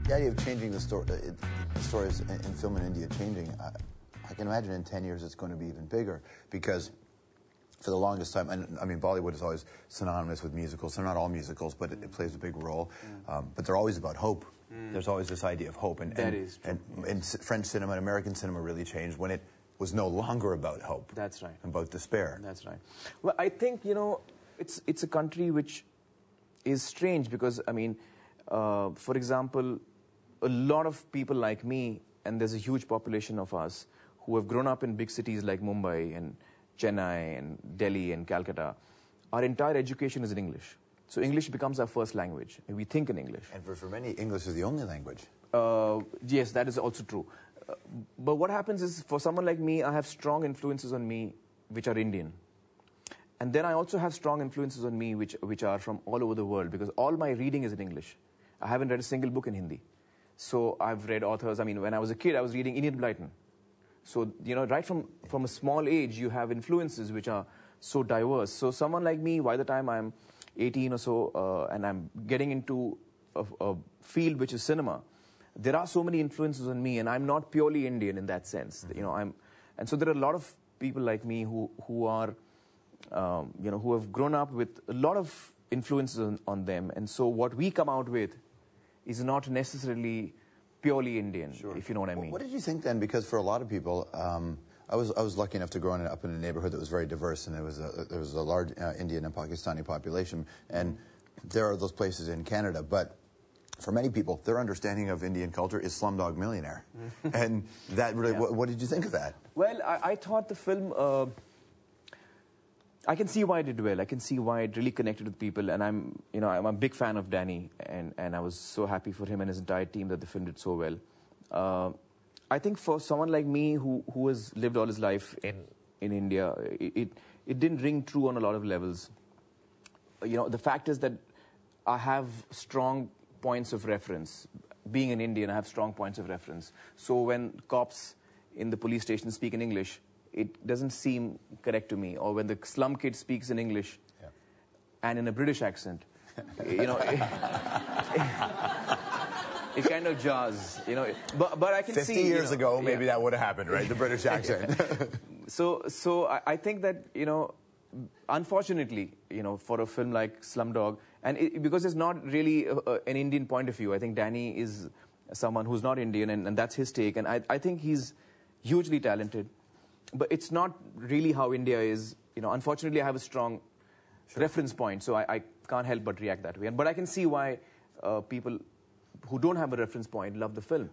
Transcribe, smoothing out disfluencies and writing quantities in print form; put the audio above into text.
The idea of changing the stories in film in India changing, I can imagine in 10 years it's going to be even bigger, because for the longest time, and I mean, Bollywood is always synonymous with musicals. They're not all musicals, but it plays a big role. But they're always about hope. There's always this idea of hope. And French cinema and American cinema really changed when it was no longer about hope. That's right. About despair. That's right. Well, I think, you know, it's a country which is strange because, I mean, for example, a lot of people like me, and there's a huge population of us, who have grown up in big cities like Mumbai and Chennai and Delhi and Calcutta, our entire education is in English. So English becomes our first language, and we think in English. And for many, English is the only language. Yes, that is also true. But what happens is, for someone like me, I have strong influences on me which are Indian. And then I also have strong influences on me which are from all over the world, because all my reading is in English. I haven't read a single book in Hindi. So I've read authors, I mean, when I was a kid, I was reading Enid Blyton. So, you know, right from a small age, you have influences which are so diverse. So someone like me, by the time I'm 18 or so, and I'm getting into a field which is cinema, there are so many influences on me, and I'm not purely Indian in that sense. You know, and so there are a lot of people like me who are, you know, who have grown up with a lot of influences on them. And so what we come out with is not necessarily purely Indian, if you know what I mean. What did you think then? Because for a lot of people, I was lucky enough to grow up in a neighborhood that was very diverse, and there was a large Indian and Pakistani population, and there are those places in Canada. But for many people, their understanding of Indian culture is Slumdog Millionaire, and that really. Yeah. What did you think of that? Well, I thought the film. I can see why it did well. I can see why it really connected with people, and I'm a big fan of Danny, and I was so happy for him and his entire team that the film did so well. I think for someone like me who has lived all his life in India, it didn't ring true on a lot of levels. You know, the fact is that I have strong points of reference. Being an Indian, I have strong points of reference. So when cops in the police station speak in English, it doesn't seem correct to me. Or when the slum kid speaks in English and in a British accent, you know, it kind of jars, you know. But I can see... 50 years ago, maybe that would have happened, right? The British accent. So I think that, you know, unfortunately, you know, for a film like Slumdog, and because it's not really an Indian point of view, I think Danny is someone who's not Indian, and that's his take, and I think he's hugely talented. But it's not really how India is. You know, unfortunately, I have a strong reference point, so I can't help but react that way. But I can see why people who don't have a reference point love the film.